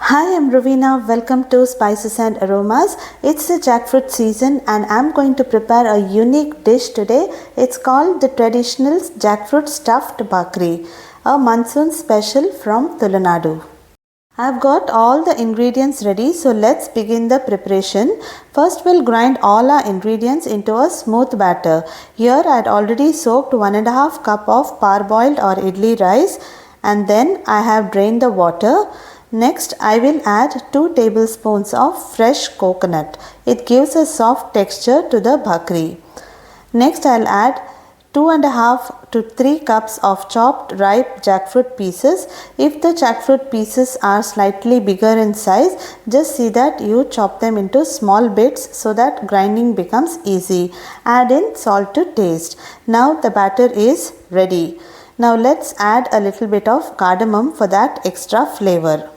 Hi, I'm Ravina. Welcome to Spices and Aromas. It's the jackfruit season and I'm going to prepare a unique dish today. It's called the traditional jackfruit stuffed Bakri, a monsoon special from Tamil Nadu. I've got all the ingredients ready, so let's begin the preparation. First, we'll grind all our ingredients into a smooth batter. Here I had already soaked 1.5 cup of parboiled or idli rice and then I have drained the water. Next, I will add 2 tablespoons of fresh coconut. It gives a soft texture to the bhakri. Next, I'll add 2.5 to 3 cups of chopped ripe jackfruit pieces. If the jackfruit pieces are slightly bigger in size, just see that you chop them into small bits so that grinding becomes easy. Add in salt to taste. Now the batter is ready. Now let's add a little bit of cardamom for that extra flavor.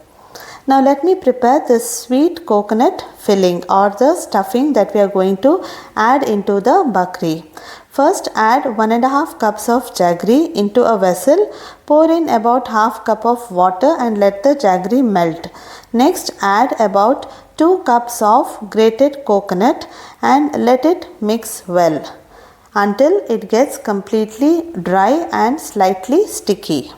Now let me prepare the sweet coconut filling or the stuffing that we are going to add into the bakri. First add 1.5 cups of jaggery into a vessel. Pour in about half cup of water and let the jaggery melt. Next add about 2 cups of grated coconut and let it mix well until it gets completely dry and slightly sticky.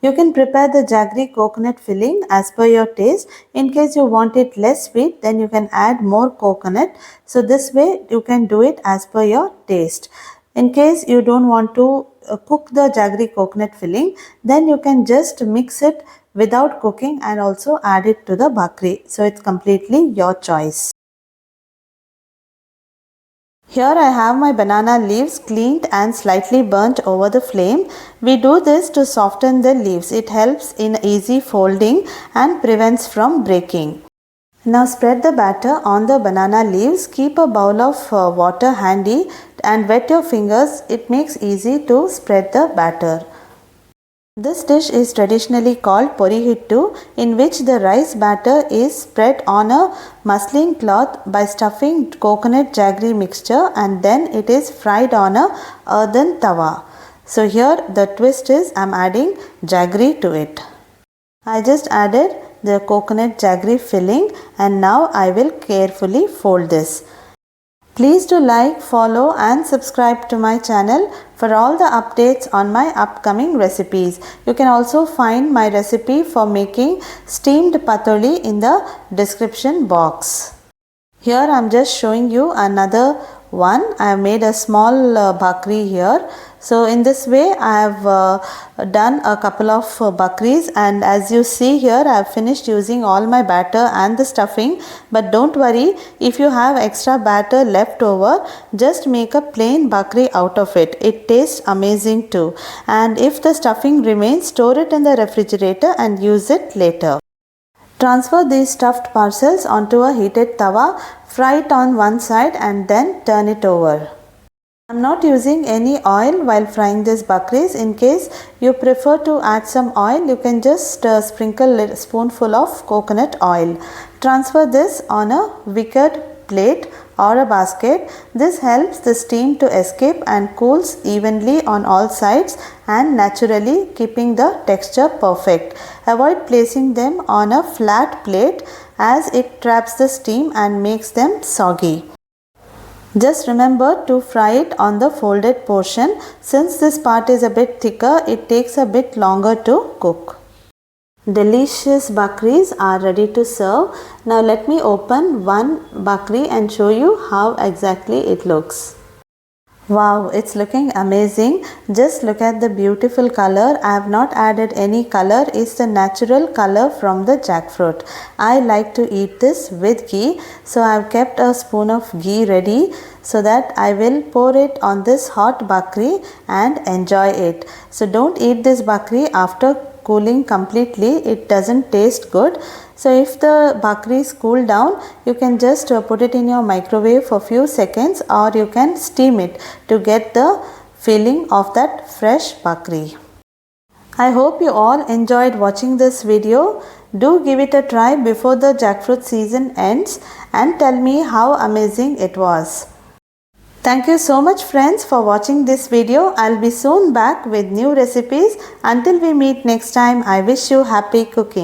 You can prepare the jaggery coconut filling as per your taste. In case you want it less sweet, then you can add more coconut. So this way you can do it as per your taste. In case you don't want to cook the jaggery coconut filling, then you can just mix it without cooking and also add it to the bakri. So it's completely your choice. Here I have my banana leaves cleaned and slightly burnt over the flame. We do this to soften the leaves. It helps in easy folding and prevents from breaking. Now spread the batter on the banana leaves. Keep a bowl of water handy and wet your fingers. It makes easy to spread the batter. This dish is traditionally called porihittu, in which the rice batter is spread on a muslin cloth by stuffing coconut jaggery mixture and then it is fried on a earthen tawa. So here the twist is I am adding jaggery to it. I just added the coconut jaggery filling and now I will carefully fold this. Please do like, follow and subscribe to my channel for all the updates on my upcoming recipes. You can also find my recipe for making steamed patholi in the description box. Here I am just showing you another one. I have made a small bakri here. So in this way I have done a couple of bakris and as you see here I have finished using all my batter and the stuffing. But don't worry, if you have extra batter left over, just make a plain bakri out of it. It tastes amazing too. And if the stuffing remains, store it in the refrigerator and use it later. Transfer these stuffed parcels onto a heated tawa, fry it on one side and then turn it over. I am not using any oil while frying these bakris. In case you prefer to add some oil, you can just sprinkle a spoonful of coconut oil. Transfer this on a wicker plate or a basket. This helps the steam to escape and cools evenly on all sides and naturally keeping the texture perfect. Avoid placing them on a flat plate as it traps the steam and makes them soggy. Just remember to fry it on the folded portion. Since this part is a bit thicker, it takes a bit longer to cook. Delicious bakris are ready to serve. Now let me open one bakri and show you how exactly it looks. Wow, it's looking amazing. Just look at the beautiful color. I have not added any color. It's the natural color from the jackfruit. I like to eat this with ghee. So I have kept a spoon of ghee ready so that I will pour it on this hot bakri and enjoy it. So don't eat this bakri after cooling completely. It doesn't taste good. So if the bakri is cooled down, you can just put it in your microwave for few seconds or you can steam it to get the feeling of that fresh bakri. I hope you all enjoyed watching this video. Do give it a try before the jackfruit season ends and tell me how amazing it was. Thank you so much friends for watching this video. I'll be soon back with new recipes. Until we meet next time, I wish you happy cooking.